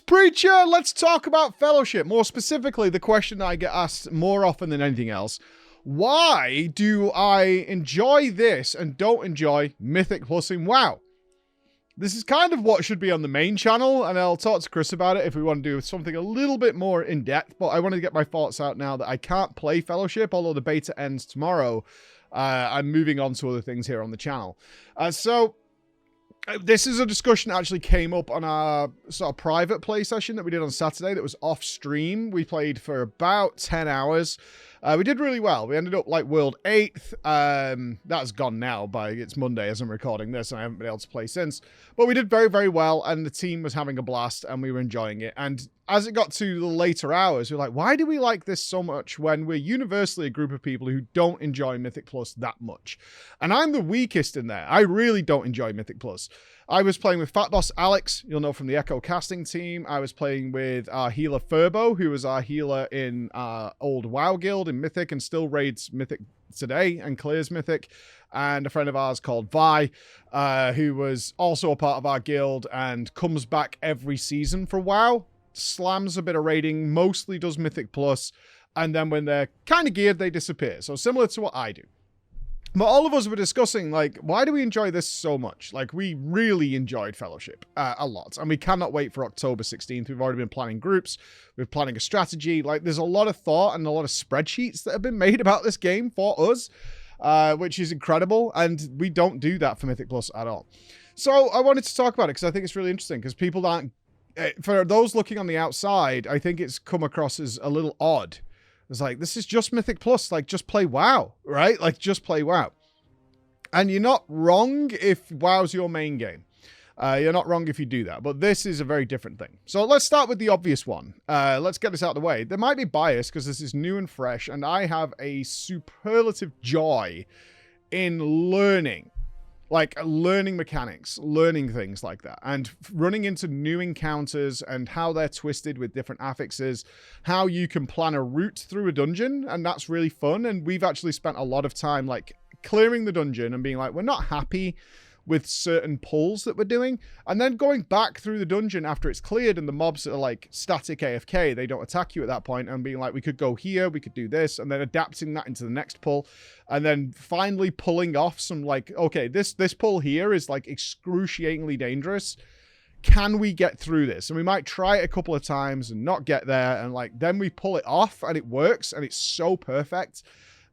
Preacher, let's talk about Fellowship. More specifically, the question I get asked more often than anything else. Why do I enjoy this and don't enjoy Mythic Plus in WoW? This is kind of what should be on the main channel, and I'll talk to Chris about it if we want to do something a little bit more in-depth, but I wanted to get my thoughts out now that I can't play Fellowship, although the beta ends tomorrow. I'm moving on to other things here on the channel. This is a discussion that actually came up on our sort of private play session that we did on Saturday that was off stream. We played for about 10 hours. We did really well. We ended up like world 8th. That's gone now it's Monday as I'm recording this, and I haven't been able to play since. But we did very, very well, and the team was having a blast, and we were enjoying it. And as it got to the later hours, we were like, why do we like this so much when we're universally a group of people who don't enjoy Mythic Plus that much? And I'm the weakest in there. I really don't enjoy Mythic Plus. I was playing with Fat Boss Alex, you'll know from the Echo casting team. I was playing with our healer Furbo, who was our healer in our old WoW guild in Mythic and still raids Mythic today and clears Mythic. And a friend of ours called Vi, who was also a part of our guild and comes back every season for WoW. Slams a bit of raiding, mostly does Mythic Plus, and then when they're kind of geared, they disappear. So similar to what I do. But all of us were discussing, like, why do we enjoy this so much? Like, we really enjoyed Fellowship a lot, and we cannot wait for October 16th. We've already been planning groups. We're planning a strategy. Like, there's a lot of thought and a lot of spreadsheets that have been made about this game for us, which is incredible, and we don't do that for Mythic Plus at all. So I wanted to talk about it because I think it's really interesting, because people aren't, for those looking on the outside, I think it's come across as a little odd. It's like, this is just Mythic Plus. Like, just play WoW, right? Like, just play WoW. And you're not wrong if WoW's your main game. You're not wrong if you do that. But this is a very different thing. So let's start with the obvious one. Let's get this out of the way. There might be bias because this is new and fresh, and I have a superlative joy in learning. Like, learning mechanics, learning things like that, and running into new encounters and how they're twisted with different affixes, how you can plan a route through a dungeon, and that's really fun. And we've actually spent a lot of time, like, clearing the dungeon and being like, we're not happy with certain pulls that we're doing, and then going back through the dungeon after it's cleared and the mobs are like static AFK, they don't attack you at that point, and being like, we could go here, we could do this, and then adapting that into the next pull, and then finally pulling off some, like, okay, this pull here is like excruciatingly dangerous. Can we get through this? And we might try it a couple of times and not get there, and like then we pull it off and it works and it's so perfect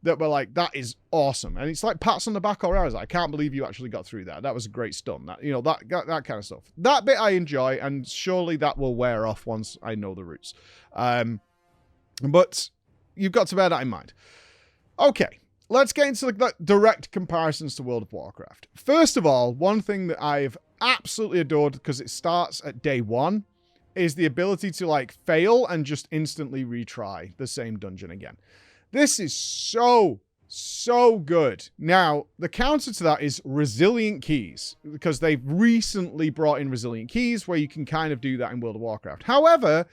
that we're like, that is awesome. And it's like pats on the back or ours. I can't believe you actually got through that. That was a great stun. That, you know, that kind of stuff. That bit I enjoy, and surely that will wear off once I know the routes. But you've got to bear that in mind. Okay, let's get into the direct comparisons to World of Warcraft. First of all, one thing that I've absolutely adored, because it starts at day one, is the ability to like fail and just instantly retry the same dungeon again. This is so good. Now, the counter to that is resilient keys, because they've recently brought in resilient keys where you can kind of do that in World of Warcraft. However,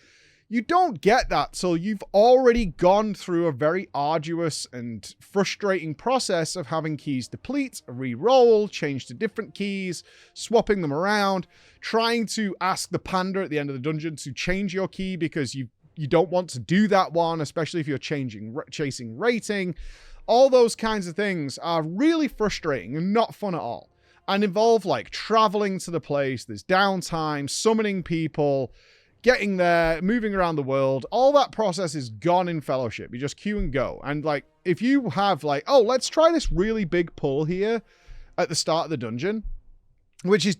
you don't get that till you've already gone through a very arduous and frustrating process of having keys deplete, re-roll, change to different keys, swapping them around, trying to ask the panda at the end of the dungeon to change your key because you don't want to do that one, especially if you're chasing rating. All those kinds of things are really frustrating and not fun at all, and involve like traveling to the place, there's downtime, summoning people, getting there, moving around the world. All that process is gone in Fellowship. You just queue and go. And like, if you have like, oh, let's try this really big pull here at the start of the dungeon, which is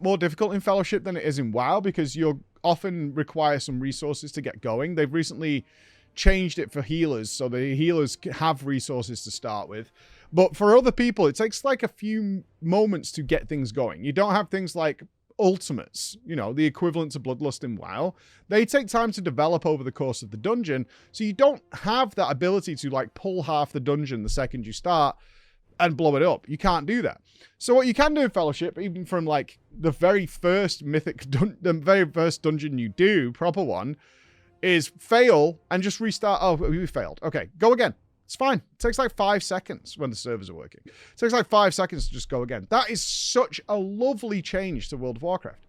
more difficult in Fellowship than it is in WoW, because you'll often require some resources to get going. They've recently changed it for healers, so the healers have resources to start with. But for other people, it takes like a few moments to get things going. You don't have things like ultimates, you know, the equivalent to Bloodlust in WoW. They take time to develop over the course of the dungeon, so you don't have that ability to like pull half the dungeon the second you start and blow it up. You can't do that. So what you can do in Fellowship, even from like the very first the very first dungeon you do, proper one, is fail and just restart. Oh, we failed. Okay, go again. It's fine. It takes like 5 seconds when the servers are working. It takes like 5 seconds to just go again. That is such a lovely change to World of Warcraft.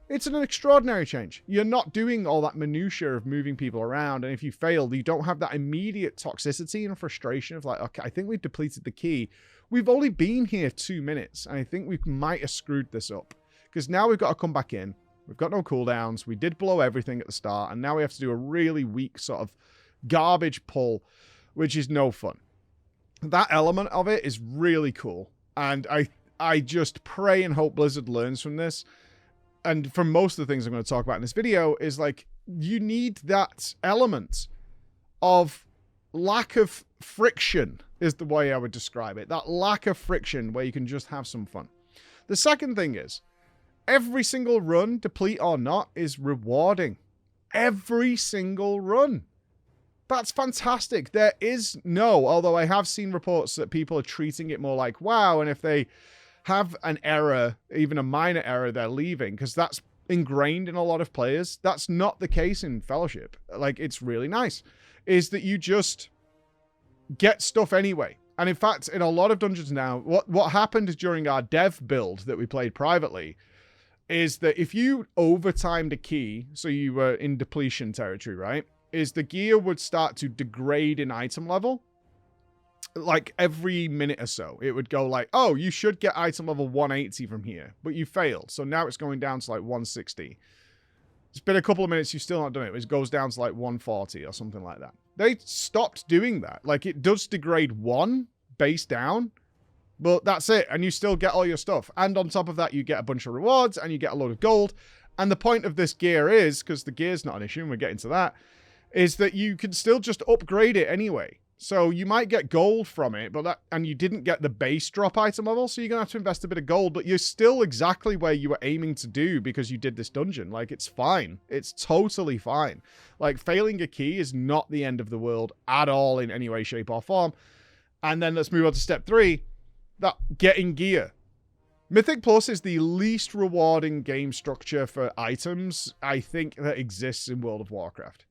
It's an extraordinary change. You're not doing all that minutiae of moving people around, and if you fail, you don't have that immediate toxicity and frustration of like, okay, I think we've depleted the key. We've only been here 2 minutes, and I think we might have screwed this up. Because now we've got to come back in. We've got no cooldowns. We did blow everything at the start, and now we have to do a really weak sort of garbage pull, which is no fun. That element of it is really cool, and I just pray and hope Blizzard learns from this. And from most of the things I'm going to talk about in this video is like, you need that element of lack of friction is the way I would describe it. That lack of friction where you can just have some fun. The second thing is, every single run, deplete or not, is rewarding. Every single run. That's fantastic. There is no, although I have seen reports that people are treating it more like, wow, and if they have an error, even a minor error, they're leaving, because that's ingrained in a lot of players. That's not the case in Fellowship. Like, it's really nice, is that you just get stuff anyway. And in fact, in a lot of dungeons now, what happened during our dev build that we played privately is that if you overtimed a key, so you were in depletion territory, right, is the gear would start to degrade in item level. Like every minute or so, it would go like, oh, you should get item level 180 from here, but you failed. So now it's going down to like 160. It's been a couple of minutes, you've still not done it. It goes down to like 140 or something like that. They stopped doing that. Like, it does degrade 1 base down, but that's it. And you still get all your stuff. And on top of that, you get a bunch of rewards and you get a load of gold. And the point of this gear is, because the gear's not an issue, and we're getting to that, is that you can still just upgrade it anyway. So you might get gold from it, and you didn't get the base drop item level, so you're going to have to invest a bit of gold, but you're still exactly where you were aiming to do because you did this dungeon. Like, it's fine. It's totally fine. Like, failing a key is not the end of the world at all in any way, shape, or form. And then let's move on to step 3, that getting gear. Mythic Plus is the least rewarding game structure for items, I think, that exists in World of Warcraft.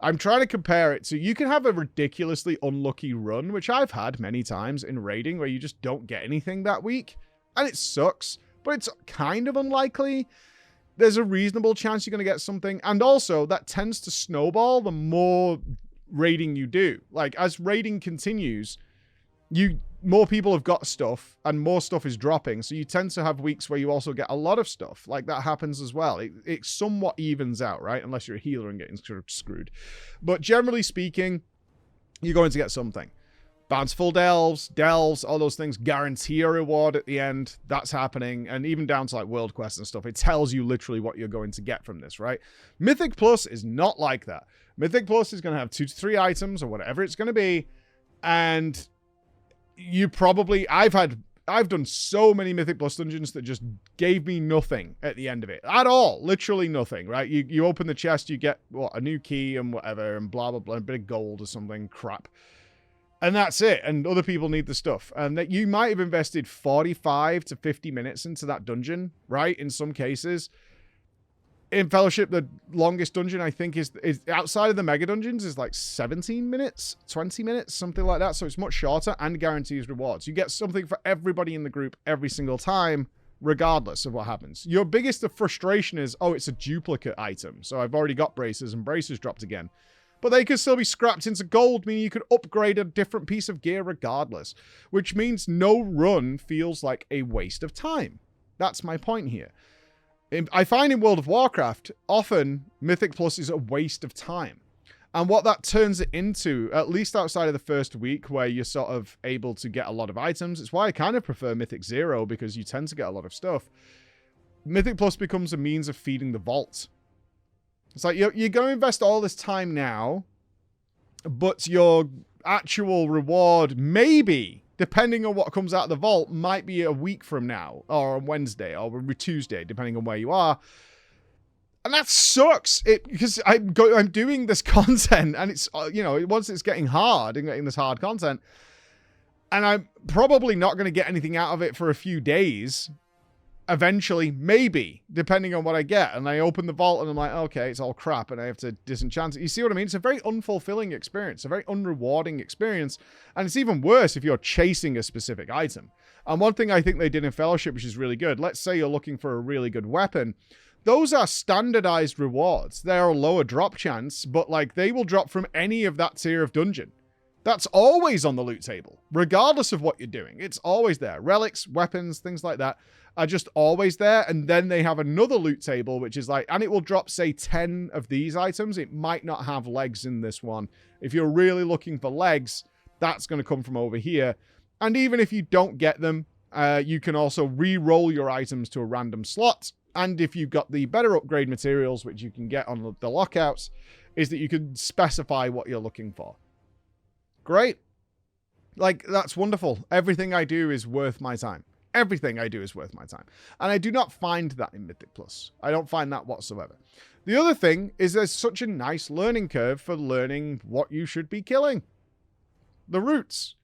I'm trying to compare it to, you can have a ridiculously unlucky run, which I've had many times in raiding, where you just don't get anything that week, and it sucks, but it's kind of unlikely. There's a reasonable chance you're going to get something, and also that tends to snowball the more raiding you do. Like, as raiding continues, more people have got stuff, and more stuff is dropping, so you tend to have weeks where you also get a lot of stuff. Like, that happens as well. It somewhat evens out, right? Unless you're a healer and getting screwed. But generally speaking, you're going to get something. Bountiful delves, all those things guarantee a reward at the end. That's happening. And even down to like world quests and stuff, it tells you literally what you're going to get from this, right? Mythic Plus is not like that. Mythic Plus is going to have 2 to 3 items or whatever it's going to be, and you probably, I've done so many Mythic Plus dungeons that just gave me nothing at the end of it. At all. Literally nothing, right? You open the chest, you get, a new key and whatever, and blah, blah, blah, a bit of gold or something, crap. And that's it. And other people need the stuff. And that you might have invested 45 to 50 minutes into that dungeon, right? In some cases. In Fellowship, the longest dungeon, I think, is outside of the mega dungeons, is like 17 minutes, 20 minutes, something like that. So it's much shorter and guarantees rewards. You get something for everybody in the group every single time, regardless of what happens. Your biggest frustration is, oh, it's a duplicate item. So I've already got braces, and braces dropped again. But they could still be scrapped into gold, meaning you could upgrade a different piece of gear regardless, which means no run feels like a waste of time. That's my point here. I find in World of Warcraft, often Mythic Plus is a waste of time. And what that turns it into, at least outside of the first week where you're sort of able to get a lot of items, it's why I kind of prefer Mythic Zero, because you tend to get a lot of stuff. Mythic Plus becomes a means of feeding the vault. It's like, you're going to invest all this time now, but your actual reward, maybe, depending on what comes out of the vault, might be a week from now, or on Wednesday, or Tuesday, depending on where you are. And that sucks, because I'm doing this content, and it's, once it's getting hard, and getting this hard content, and I'm probably not going to get anything out of it for a few days. Eventually, maybe, depending on what I get. And I open the vault and I'm like, okay, it's all crap, and I have to disenchant it. You see what I mean? It's a very unfulfilling experience, a very unrewarding experience. And it's even worse if you're chasing a specific item. And one thing I think they did in Fellowship, which is really good, let's say you're looking for a really good weapon, those are standardized rewards. They're a lower drop chance, but like they will drop from any of that tier of dungeon. That's always on the loot table, regardless of what you're doing. It's always there. Relics, weapons, things like that are just always there. And then they have another loot table, which is like, and it will drop, say, 10 of these items. It might not have legs in this one. If you're really looking for legs, that's going to come from over here. And even if you don't get them, you can also re-roll your items to a random slot. And if you've got the better upgrade materials, which you can get on the lockouts, is that you can specify what you're looking for. Great. Like, that's wonderful. Everything I do is worth my time. Everything I do is worth my time. And I do not find that in Mythic Plus. I don't find that whatsoever. The other thing is there's such a nice learning curve for learning what you should be killing. The roots.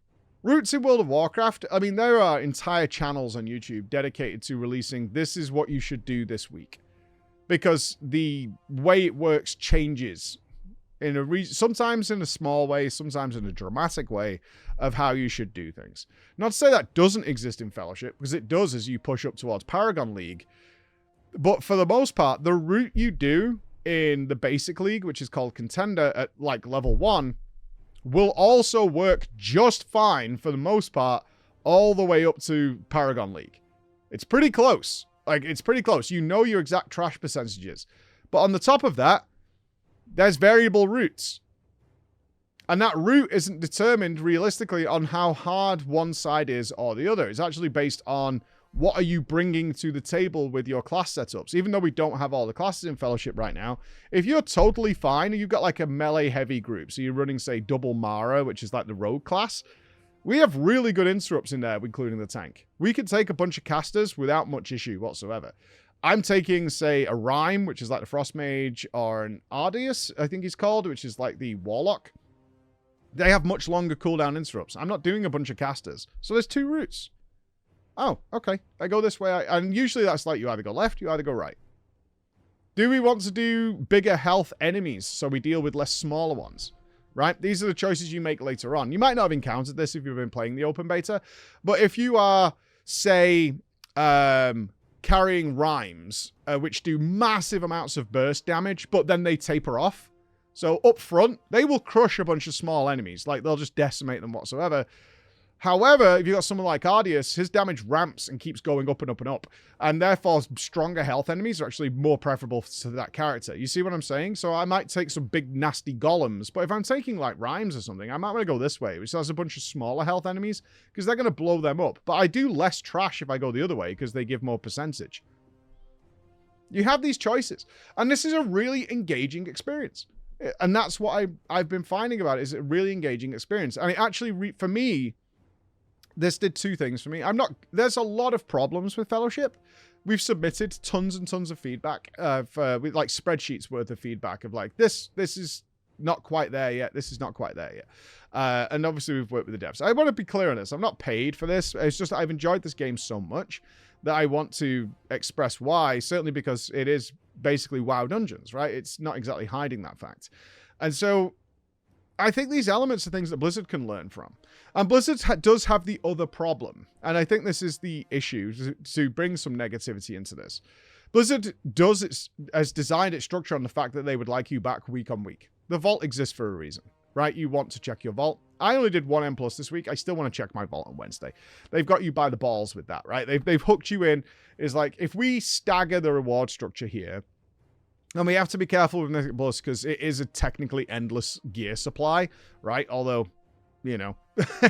Roots in World of Warcraft, I mean, there are entire channels on YouTube dedicated to releasing this is what you should do this week. Because the way it works changes in sometimes in a small way, sometimes in a dramatic way of how you should do things. Not to say that doesn't exist in Fellowship, because it does as you push up towards Paragon League. But for the most part, the route you do in the Basic League, which is called Contender at like level 1, will also work just fine for the most part all the way up to Paragon League. It's pretty close. Like, it's pretty close. You know your exact trash percentages. But on the top of that, there's variable routes. And that route isn't determined realistically on how hard one side is or the other. It's actually based on what are you bringing to the table with your class setups. Even though we don't have all the classes in Fellowship right now, if you're totally fine and you've got like a melee heavy group, so you're running, say, double Mara, which is like the rogue class, we have really good interrupts in there, including the tank. We can take a bunch of casters without much issue whatsoever. I'm taking, say, a Rhyme, which is like the Frost Mage, or an Ardius, I think he's called, which is like the Warlock. They have much longer cooldown interrupts. I'm not doing a bunch of casters. So there's 2 routes. Oh, okay. I go this way. And usually that's like you either go left, you either go right. Do we want to do bigger health enemies so we deal with less smaller ones? Right? These are the choices you make later on. You might not have encountered this if you've been playing the open beta. But if you are, say, carrying Rhymes, which do massive amounts of burst damage, but then they taper off. So up front, they will crush a bunch of small enemies. Like, they'll just decimate them whatsoever. However, if you've got someone like Ardius, his damage ramps and keeps going up and up and up. And therefore, stronger health enemies are actually more preferable to that character. You see what I'm saying? So I might take some big, nasty golems. But if I'm taking, like, Rhymes or something, I might want to go this way, which has a bunch of smaller health enemies, because they're going to blow them up. But I do less trash if I go the other way, because they give more percentage. You have these choices. And this is a really engaging experience. And that's what I've been finding about it, is a really engaging experience. And it actually, for me, this did 2 things for me. There's a lot of problems with Fellowship. We've submitted tons and tons of feedback, with like spreadsheets worth of feedback of like, this is not quite there yet. This is not quite there yet. And obviously we've worked with the devs. I want to be clear on this. I'm not paid for this. It's just that I've enjoyed this game so much that I want to express why, certainly because it is basically WoW Dungeons, right? It's not exactly hiding that fact. And so I think these elements are things that Blizzard can learn from. And Blizzard does have the other problem. And I think this is the issue, to bring some negativity into this. Blizzard has designed its structure on the fact that they would like you back week on week. The vault exists for a reason, right? You want to check your vault. I only did 1 M+ this week. I still want to check my vault on Wednesday. They've got you by the balls with that, right? They've hooked you in. Is like, if we stagger the reward structure here, and we have to be careful with Mythic Plus because it is a technically endless gear supply, right? Although, you know,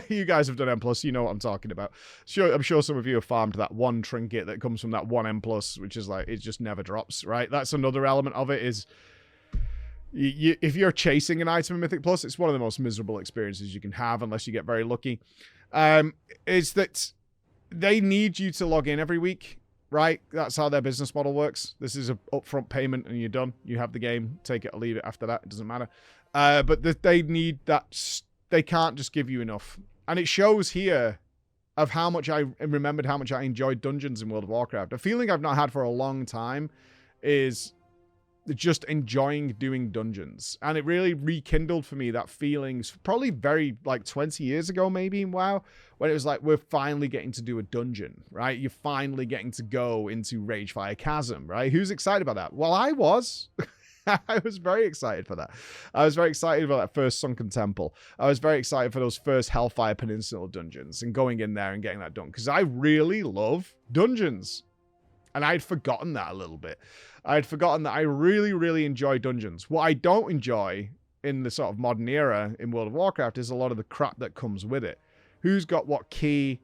you guys have done M+, you know what I'm talking about. Sure, I'm sure some of you have farmed that 1 trinket that comes from that 1 M+, which is like, it just never drops, right? That's another element of it is, if you're chasing an item in Mythic Plus, it's one of the most miserable experiences you can have unless you get very lucky. Is that they need you to log in every week, right? That's how their business model works. This is an upfront payment and you're done. You have the game, take it or leave it after that. It doesn't matter. But they need that. They can't just give you enough. And it shows here of how much I remembered how much I enjoyed dungeons in World of Warcraft. A feeling I've not had for a long time is just enjoying doing dungeons. And it really rekindled for me that feelings probably very like 20 years ago, maybe in WoW, when it was like, we're finally getting to do a dungeon, right? You're finally getting to go into Ragefire Chasm, right? Who's excited about that? Well, I was. I was very excited for that. I was very excited about that first Sunken Temple. I was very excited for those first Hellfire Peninsula dungeons and going in there and getting that done, because I really love dungeons. And I'd forgotten that a little bit. I'd forgotten that I really, really enjoy dungeons. What I don't enjoy in the sort of modern era in World of Warcraft is a lot of the crap that comes with it. Who's got what key?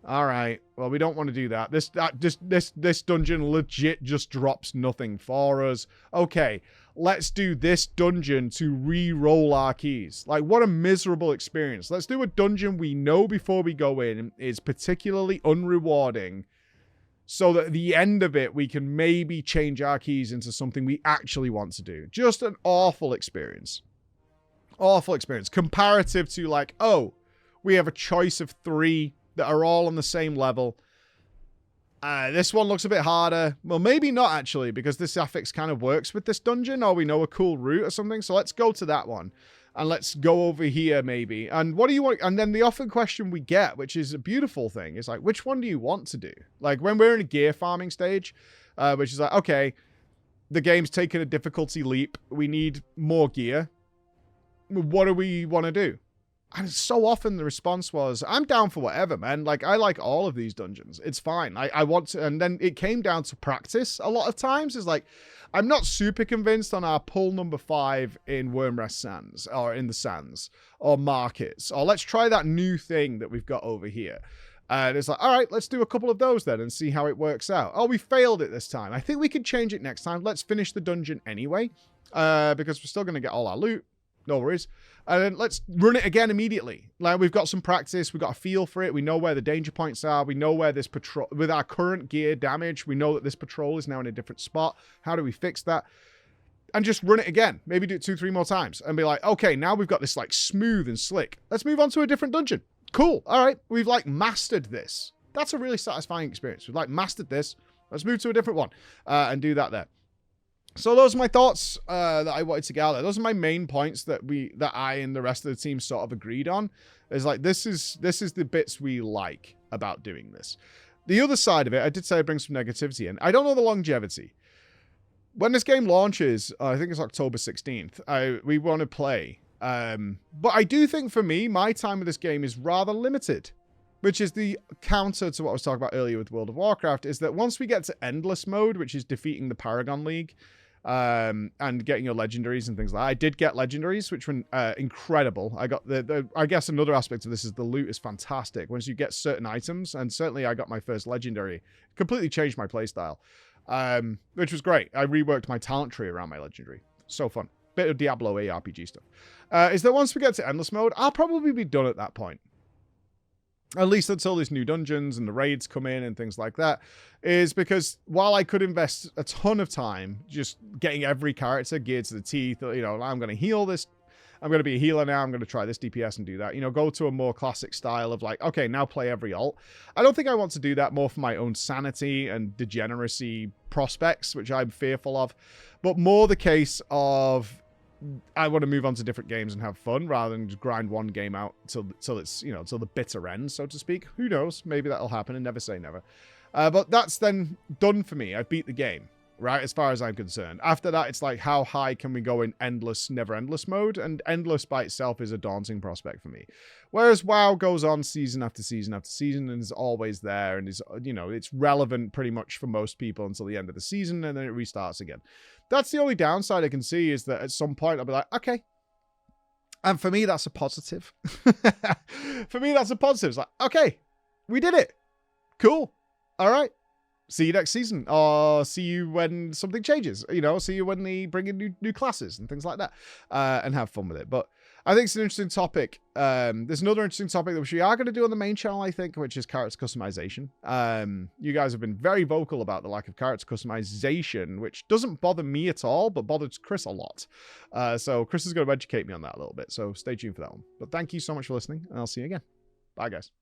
All right. Well, we don't want to do that. This dungeon legit just drops nothing for us. Okay, let's do this dungeon to re-roll our keys. Like, what a miserable experience. Let's do a dungeon we know before we go in is particularly unrewarding, so that at the end of it, we can maybe change our keys into something we actually want to do. Just an awful experience. Awful experience. Comparative to like, oh, we have a choice of 3 that are all on the same level. This one looks a bit harder. Well, maybe not actually, because this affix kind of works with this dungeon, or we know a cool route or something. So let's go to that one. And let's go over here maybe. And what do you want? And then the often question we get, which is a beautiful thing, is like, which one do you want to do? Like when we're in a gear farming stage, which is like, okay, the game's taken a difficulty leap. We need more gear. What do we want to do? And so often the response was, I'm down for whatever, man. Like, I like all of these dungeons. It's fine. I want to. And then it came down to practice a lot of times. It's like, I'm not super convinced on our pull number 5 in Wormrest Sands, or in the Sands, or Markets, or let's try that new thing that we've got over here. And it's like, all right, let's do a couple of those then and see how it works out. Oh, we failed it this time. I think we can change it next time. Let's finish the dungeon anyway, because we're still going to get all our loot. No worries. And then let's run it again immediately. Like, we've got some practice. We've got a feel for it. We know where the danger points are. We know where this patrol, with our current gear damage, we know that this patrol is now in a different spot. How do we fix that? And just run it again. Maybe do it 2-3 more times and be like, okay, now we've got this like smooth and slick. Let's move on to a different dungeon. Cool. All right. We've like mastered this. That's a really satisfying experience. We've like mastered this. Let's move to a different one and do that there. So those are my thoughts that I wanted to get out there. Those are my main points that I and the rest of the team sort of agreed on. Is like, this is the bits we like about doing this. The other side of it, I did say I bring some negativity in. I don't know the longevity. When this game launches, I think it's October 16th, we want to play. But I do think for me, my time with this game is rather limited. Which is the counter to what I was talking about earlier with World of Warcraft, is that once we get to Endless Mode, which is defeating the Paragon League, and getting your legendaries and things like that. I did get legendaries, which were incredible. I got I guess another aspect of this is the loot is fantastic. Once you get certain items, and certainly I got my first legendary, completely changed my playstyle, which was great. I reworked my talent tree around my legendary. So fun. Bit of Diablo ARPG stuff. Is that once we get to Endless Mode, I'll probably be done at that point. At least until these new dungeons and the raids come in and things like that, is because while I could invest a ton of time just getting every character geared to the teeth, you know, I'm going to heal this, I'm going to be a healer now, I'm going to try this DPS and do that, you know, go to a more classic style of like, okay, now play every alt. I don't think I want to do that, more for my own sanity and degeneracy prospects, which I'm fearful of, but more the case of I want to move on to different games and have fun rather than just grind one game out till it's, you know, till the bitter end, so to speak. Who knows? Maybe that'll happen, and never say never. But that's then done for me. I've beat the game, right? As far as I'm concerned. After that, it's like, how high can we go in endless, never endless mode? And endless by itself is a daunting prospect for me. Whereas WoW goes on season after season after season and is always there and is, you know, it's relevant pretty much for most people until the end of the season, and then it restarts again. That's the only downside I can see, is that at some point I'll be like, okay. And for me, that's a positive. For me, that's a positive. It's like, okay, we did it. Cool. All right. See you next season, or see you when something changes, you know, see you when they bring in new classes and things like that, and have fun with it. But I think it's an interesting topic. There's another interesting topic that we are going to do on the main channel, I think, which is character customization. You guys have been very vocal about the lack of character customization, which doesn't bother me at all, but bothers Chris a lot. So Chris is going to educate me on that a little bit. So stay tuned for that one. But thank you so much for listening, and I'll see you again. Bye, guys.